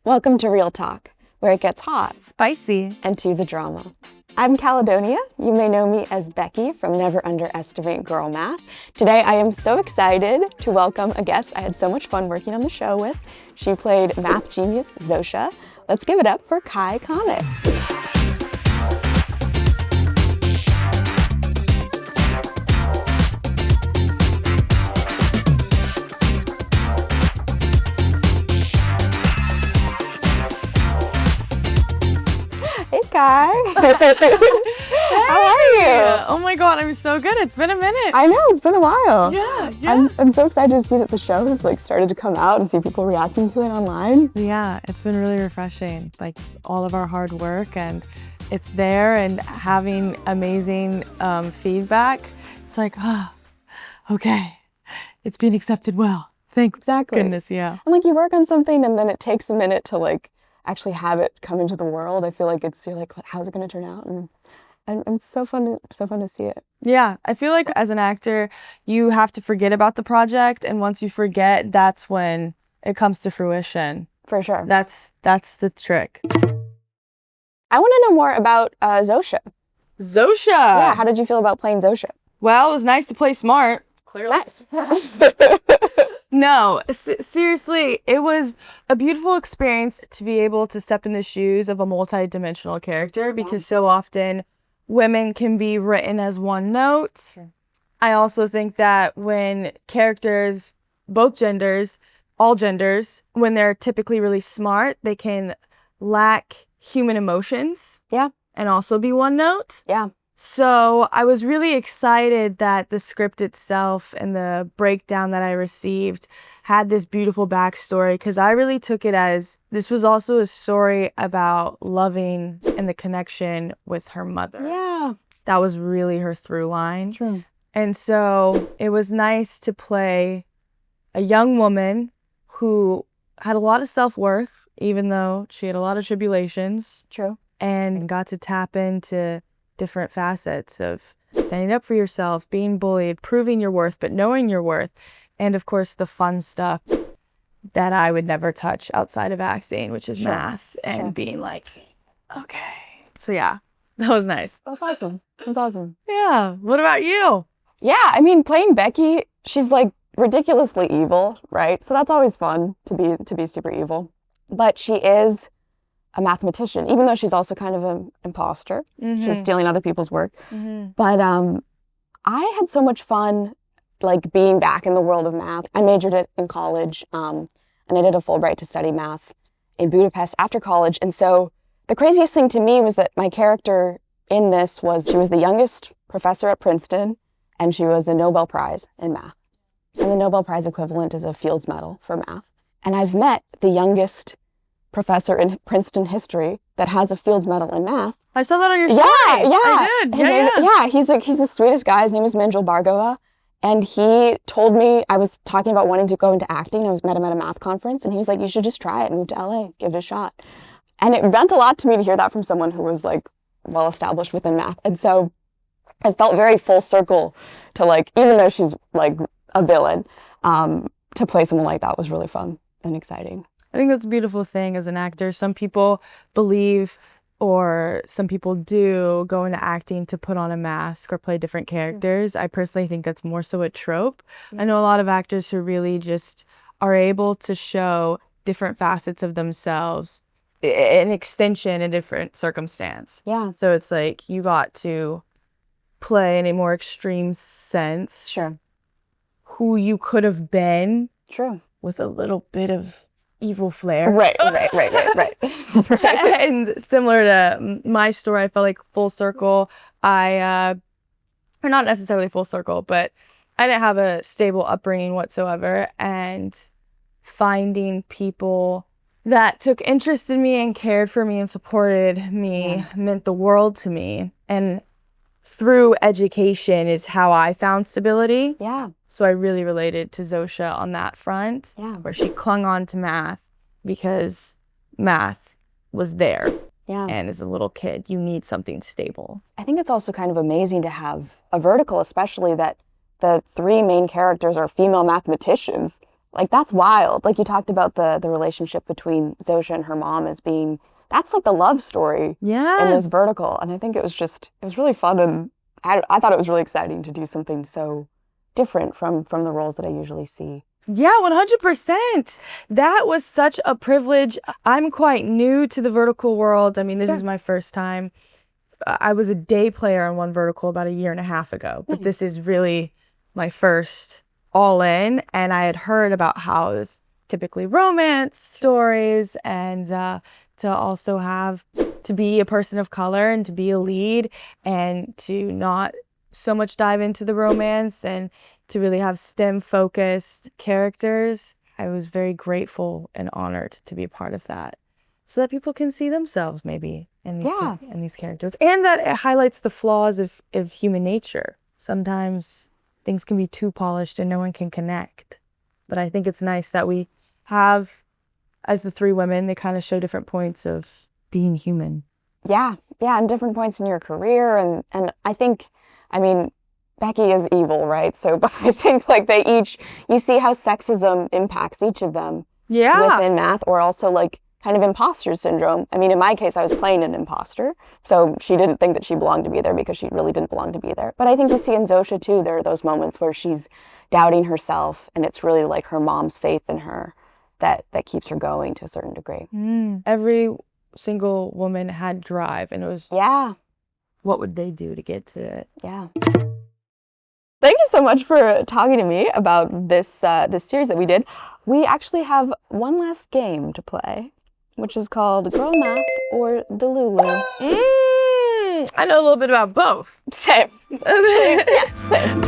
Welcome to ReelTalk, where it gets hot, spicy, and to the drama. I'm Caledonia. You may know me as Becky from Never Underestimate Girl Math. Today I am so excited to welcome a guest I had so much fun working on the show with. She played math genius Zosa. Let's give it up for Kaikane. Hey, Kai. How are you? Oh my god, I'm so good. It's been a minute. I know, it's been a while. Yeah. I'm so excited to see that the show has started to come out and see people reacting to it online. Yeah, it's been really refreshing. Like all of our hard work, and it's there, and having amazing feedback. It's like, okay, it's being accepted well. Thank goodness, yeah. And you work on something and then it takes a minute to actually have it come into the world. I feel like you're like, how's it going to turn out? And it's so fun to see it. Yeah, I feel like as an actor, you have to forget about the project, and once you forget, that's when it comes to fruition. For sure. That's the trick. I want to know more about Zosa. Zosa! Yeah, how did you feel about playing Zosa? Well, it was nice to play smart. Clearly. Nice. No, seriously, it was a beautiful experience to be able to step in the shoes of a multi-dimensional character, because so often women can be written as one note. Sure. I also think that when characters, both genders, all genders, when they're typically really smart, they can lack human emotions. Yeah. And also be one note. Yeah. So I was really excited that the script itself and the breakdown that I received had this beautiful backstory, because I really took it as this was also a story about loving and the connection with her mother. Yeah. That was really her through line. True. And so it was nice to play a young woman who had a lot of self-worth, even though she had a lot of tribulations. True. And got to tap into different facets of standing up for yourself, being bullied, proving your worth, but knowing your worth. And of course, the fun stuff that I would never touch outside of acting, which is math and being like, okay. So yeah, that was nice. That's awesome. That's awesome. Yeah. What about you? Yeah, I mean, playing Becky, she's ridiculously evil, right? So that's always fun to be super evil. But she is a mathematician, even though she's also kind of an imposter. Mm-hmm. She's stealing other people's work. Mm-hmm. But I had so much fun being back in the world of math. I majored it in college, and I did a Fulbright to study math in Budapest after college. And so the craziest thing to me was that my character in this she was the youngest professor at Princeton, and she was a Nobel Prize in math. And the Nobel Prize equivalent is a Fields Medal for math. And I've met the youngest professor in Princeton history that has a Fields Medal in math. I saw that on your story. I did. Yeah. He's the sweetest guy. His name is Minjal Bhargava. And he told me, I was talking about wanting to go into acting. I met him at a math conference, and he was like, you should just try it, move to LA, give it a shot. And it meant a lot to me to hear that from someone who was well established within math. And so I felt very full circle to even though she's a villain, to play someone like that was really fun and exciting. I think that's a beautiful thing as an actor. Some people believe, or some people do, go into acting to put on a mask or play different characters. I personally think that's more so a trope. I know a lot of actors who really just are able to show different facets of themselves, an extension in different circumstance. Yeah. So it's you got to play in a more extreme sense. Sure. Who you could have been. True. With a little bit of evil flair. Right. And similar to my story, I felt full circle. Or not necessarily full circle, but I didn't have a stable upbringing whatsoever. And finding people that took interest in me and cared for me and supported me meant the world to me. And through education is how I found stability. Yeah. So I really related to Zosa on that front, where she clung on to math because math was there. Yeah. And as a little kid, you need something stable. I think it's also kind of amazing to have a vertical, especially that the three main characters are female mathematicians. like, that's wild. Like, you talked about the relationship between Zosa and her mom as being, that's like the love story in this vertical. And I think it was really fun. And I thought it was really exciting to do something so different from the roles that I usually see. Yeah, 100%. That was such a privilege. I'm quite new to the vertical world. I mean, this is my first time. I was a day player on one vertical about a year and a half ago, but this is really my first all in. And I had heard about how it's typically romance stories, and to also have to be a person of color and to be a lead and to not so much dive into the romance and to really have STEM focused characters. I was very grateful and honored to be a part of that, so that people can see themselves maybe in these characters, and that it highlights the flaws of human nature. Sometimes things can be too polished and no one can connect. But I think it's nice that we have, as the three women, they kind of show different points of being human. Yeah, and different points in your career. And I think, I mean, Becky is evil, right? So, but I think like you see how sexism impacts each of them within math, or also like kind of imposter syndrome. I mean, in my case, I was playing an imposter, so she didn't think that she belonged to be there because she really didn't belong to be there. But I think you see in Zosa too, there are those moments where she's doubting herself, and it's really like her mom's faith in her that keeps her going to a certain degree. Every single woman had drive, and it was what would they do to get to it? Yeah. Thank you so much for talking to me about this series that we did. We actually have one last game to play, which is called Girl Math or Delulu. I know a little bit about both. Same. Yeah, same.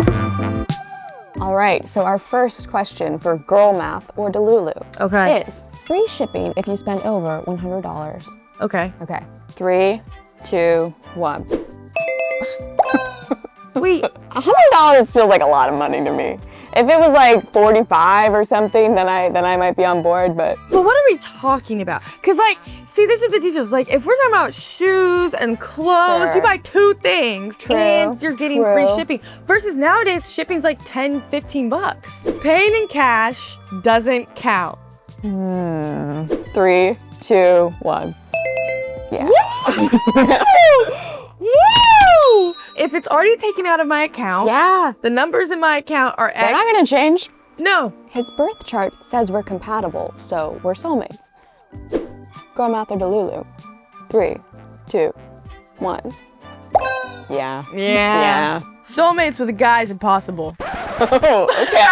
All right, so our first question for Girl Math or Delulu is free shipping if you spend over $100. Okay. 3, 2, 1. Wait. $100 feels like a lot of money to me. If it was like 45 or something, then I might be on board, but what are we talking about? Because like, see, these are the details. Like, if we're talking about shoes and clothes, you buy 2 things and you're getting free shipping. Versus nowadays, shipping's like 10, 15 bucks. Paying in cash doesn't count. 3, 2, 1. Yeah. Woo! If it's already taken out of my account, the numbers in my account are X. They're not gonna change. No. His birth chart says we're compatible, so we're soulmates. Girl Math or Delulu? 3, 2, 1. Yeah. Soulmates with a guy is impossible. Oh, okay.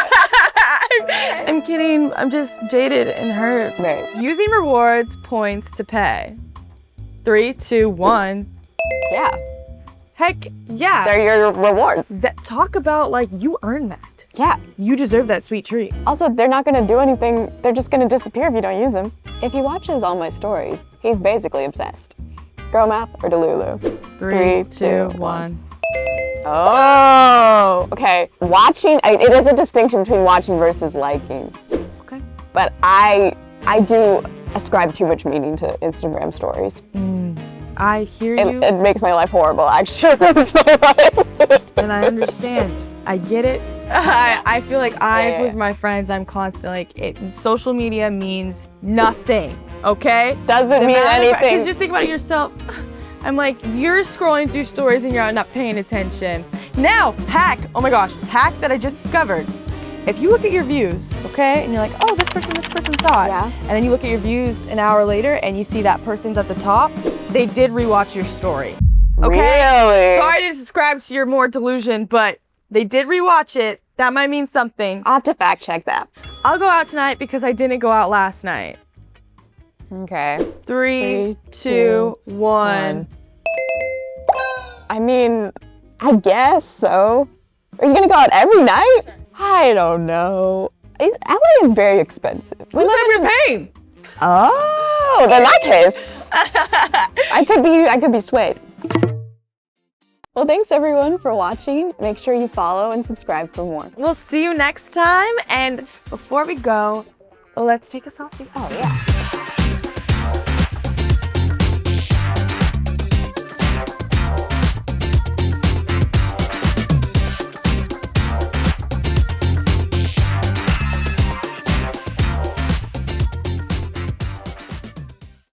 I'm kidding. I'm just jaded and hurt. Right. Using rewards points to pay. 3, 2, 1. Yeah. Heck yeah. They're your rewards. Talk about like you earned that. Yeah. You deserve that sweet treat. Also, they're not gonna do anything. They're just gonna disappear if you don't use them. If he watches all my stories, he's basically obsessed. Girl Math or Delulu? 3, 2, 1. Oh, okay. Watching, it is a distinction between watching versus liking. Okay. But I do ascribe too much meaning to Instagram stories. I hear you. It makes my life horrible, actually. It's my life. And I understand. I get it. I feel like with my friends, I'm constantly like, social media means nothing, okay? Doesn't mean anything. Because just think about it yourself. I'm like, you're scrolling through stories and you're not paying attention. Now, hack that I just discovered. If you look at your views, okay, and you're like, oh, this person saw it. Yeah. And then you look at your views an hour later and you see that person's at the top, they did rewatch your story. Okay? Really? Sorry to subscribe to your more delusion, but they did rewatch it. That might mean something. I'll have to fact check that. I'll go out tonight because I didn't go out last night. Okay. 3, 2, 1. I mean, I guess so. Are you gonna go out every night? I don't know. LA is very expensive. Who said we're paying? Oh, then in that case, I could be swayed. Well, thanks everyone for watching. Make sure you follow and subscribe for more. We'll see you next time. And before we go, let's take a selfie. Oh yeah.